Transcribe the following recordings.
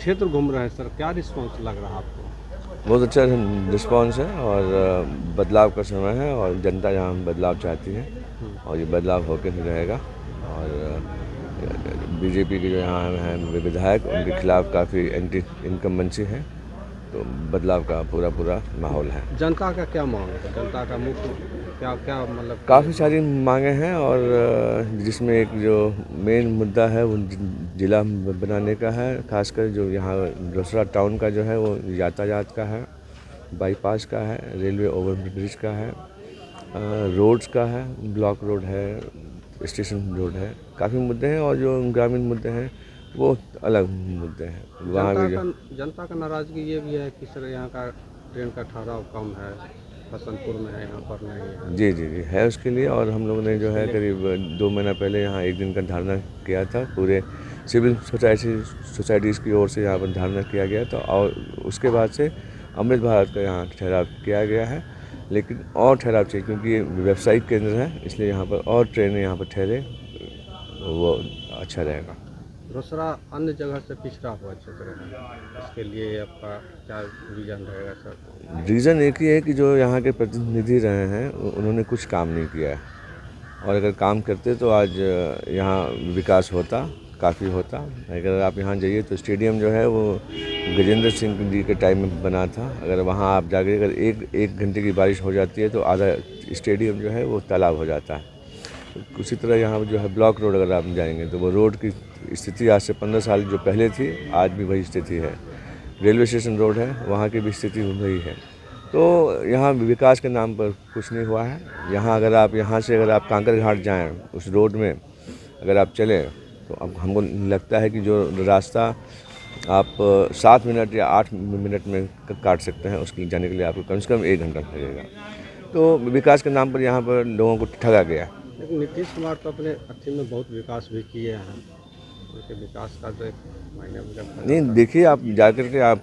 क्षेत्र घूम रहे हैं सर, क्या रिस्पॉन्स लग रहा है आपको? बहुत अच्छा रिस्पॉन्स है और बदलाव का समय है और जनता यहाँ बदलाव चाहती है और ये बदलाव होकर ही रहेगा। और बीजेपी के जो यहाँ हैं विधायक, उनके खिलाफ काफ़ी एंटी इनकम्बेंसी है, तो बदलाव का पूरा माहौल है। जनता का क्या मांग है? जनता का मुख्य क्या क्या मतलब काफ़ी सारी मांगें हैं और जिसमें एक जो मेन मुद्दा है वो जिला बनाने का है, खासकर जो यहाँ रोसड़ा टाउन का जो है वो यातायात का है, बाईपास का है, रेलवे ओवरब्रिज का है, रोड्स का है, ब्लॉक रोड है, स्टेशन रोड है, काफ़ी मुद्दे हैं। और जो ग्रामीण मुद्दे हैं वो अलग मुद्दे हैं, वहाँ भी जो जनता का नाराज़गी ये भी है कि सर यहाँ का ट्रेन का ठहराव कम है, हसनपुर में है, यहाँ पर नहीं है। जी है उसके लिए। और हम लोगों ने जो है करीब 2 महीना पहले यहाँ एक दिन का धरना किया था, पूरे सिविल सोसाइटीज़ की ओर से यहाँ पर धरना किया गया था। और उसके बाद से अमृत भारत का यहाँ ठहराव किया गया है, लेकिन और ठहराव चाहिए क्योंकि ये व्यावसायिक केंद्र है, इसलिए यहाँ पर और ट्रेनें यहाँ पर ठहरे वो अच्छा रहेगा। रोसड़ा अन्य जगह से पिछड़ा हुआ क्षेत्र है, इसके लिए आपका क्या रीज़न रहेगा सर? रीज़न एक ही है कि जो यहाँ के प्रतिनिधि रहे हैं उन्होंने कुछ काम नहीं किया है, और अगर काम करते तो आज यहाँ विकास होता, काफ़ी होता। अगर आप यहाँ जाइए तो स्टेडियम जो है वो गजेंद्र सिंह जी के टाइम में बना था। अगर वहाँ आप जाके अगर एक घंटे की बारिश हो जाती है तो आधा स्टेडियम जो है वो तालाब हो जाता है। उसी तरह यहाँ जो है ब्लॉक रोड अगर आप जाएंगे तो वो रोड की स्थिति आज से 15 साल जो पहले थी आज भी वही स्थिति है। रेलवे स्टेशन रोड है, वहाँ की भी स्थिति वही है। तो यहाँ विकास के नाम पर कुछ नहीं हुआ है। यहाँ अगर आप यहाँ से अगर आप कांकर घाट जाएँ उस रोड में अगर आप चलें तो अब हमको लगता है कि जो रास्ता आप 7 मिनट या 8 मिनट में काट सकते हैं, उसके जाने के लिए आपको कम से कम 1 घंटा लगेगा। तो विकास के नाम पर यहाँ पर लोगों को ठगा गया। लेकिन नीतीश कुमार तो अपने अथी में बहुत विकास भी किए हैं, उनके विकास का तो एक मायने में नहीं, देखिए आप जाकर के आप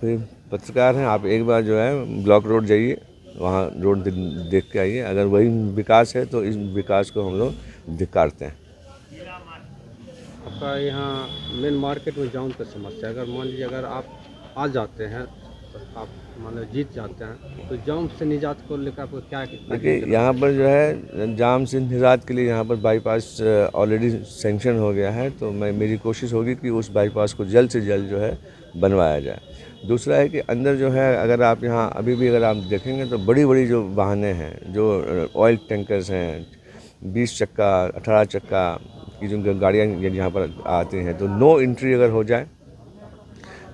पत्रकार हैं, आप एक बार जो है ब्लॉक रोड जाइए, वहाँ रोड देख के आइए। अगर वही विकास है तो इस विकास को हम लोग धिक्कारते हैं। आपका यहाँ मेन मार्केट में जाम की समस्या, अगर मान लीजिए अगर आप आ जाते हैं तो आप मान लो जीत जाते हैं, तो जाम से निजात को लेकर आपको क्या देखिए यहाँ पर जो है जाम से निजात के लिए यहाँ पर बाईपास ऑलरेडी सेंक्शन हो गया है, तो मेरी कोशिश होगी कि उस बाईपास को जल्द से जल्द जो है बनवाया जाए। दूसरा है कि अंदर जो है अगर आप यहाँ अभी भी अगर आप देखेंगे तो बड़ी बड़ी जो वाहनें हैं, जो ऑयल टैंकर्स हैं, 20 चक्का 18 चक्का की जो गाड़ियाँ यहाँ पर आती हैं, तो नो एंट्री अगर हो जाए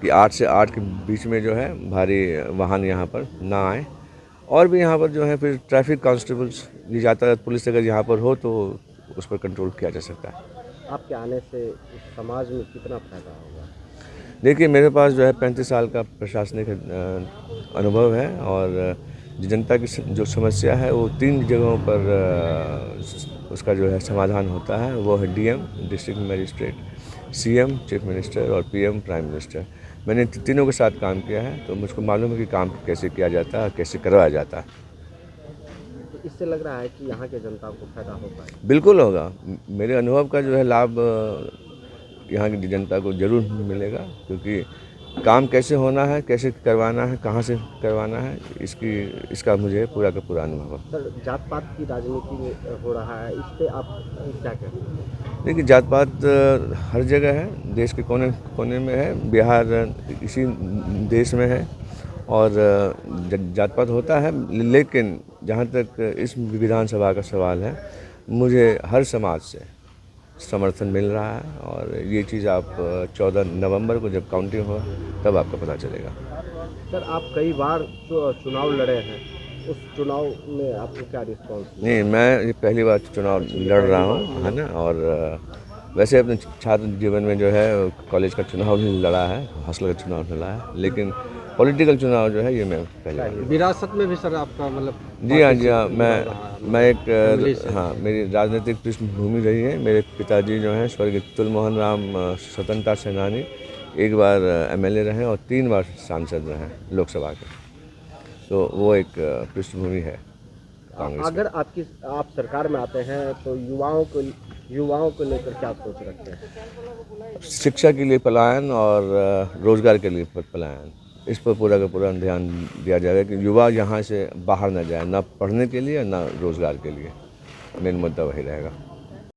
कि 8 से 8 के बीच में जो है भारी वाहन यहाँ पर ना आए। और भी यहाँ पर जो है फिर ट्रैफिक कांस्टेबल्स, यातायात पुलिस अगर यहाँ पर हो तो उस पर कंट्रोल किया जा सकता है। आपके आने से समाज में कितना फायदा होगा? देखिए मेरे पास जो है 35 साल का प्रशासनिक अनुभव है, और जनता की जो समस्या है वो 3 जगहों पर उसका जो है समाधान होता है। वो है DM district magistrate, CM chief minister और पीएम प्राइम मिनिस्टर। मैंने तीनों के साथ काम किया है, तो मुझको मालूम है कि काम कैसे किया जाता है, कैसे करवाया जाता है। तो इससे लग रहा है कि यहाँ के जनता को फायदा हो पाए? बिल्कुल होगा। मेरे अनुभव का जो है लाभ यहाँ की जनता को ज़रूर मिलेगा, क्योंकि काम कैसे होना है, कैसे करवाना है, कहाँ से करवाना है, इसका मुझे पूरा का पूरा अनुभव है। सर, जात पात की राजनीति में हो रहा है, इस पर आप क्या कहते हैं? देखिए जात पात हर जगह है, देश के कोने कोने में है, बिहार इसी देश में है, और जात पात होता है। लेकिन जहाँ तक इस विधानसभा का सवाल है, मुझे हर समाज से समर्थन मिल रहा है, और ये चीज़ आप 14 नवंबर को जब काउंटिंग हो तब आपको पता चलेगा। सर, आप कई बार चुनाव लड़े हैं, उस चुनाव में आपको क्या रिस्पॉन्स? नहीं, मैं ये पहली बार चुनाव लड़ रहा हूँ, है ना। और वैसे अपने छात्र जीवन में जो है कॉलेज का चुनाव भी लड़ा है, हॉस्टल का चुनाव लड़ा है, लेकिन पॉलिटिकल चुनाव जो है ये मैं पहली बार। विरासत में भी सर आपका मतलब? जी हाँ, मैं एक हाँ, मेरी राजनीतिक पृष्ठभूमि रही है। मेरे पिताजी जो हैं स्वर्गीय तुल मोहन राम स्वतंत्रता सेनानी, एक बार एमएलए रहे और 3 बार सांसद रहे लोकसभा के, तो वो एक पृष्ठभूमि है कांग्रेस। अगर आप सरकार में आते हैं तो युवाओं के युवाओं को लेकर क्या सोच रखते हैं? शिक्षा के लिए पलायन और रोज़गार के लिए पलायन, इस पर पूरा का पूरा ध्यान दिया जाएगा कि युवा यहाँ से बाहर ना जाए, ना पढ़ने के लिए ना रोज़गार के लिए। मेन मुद्दा वही रहेगा।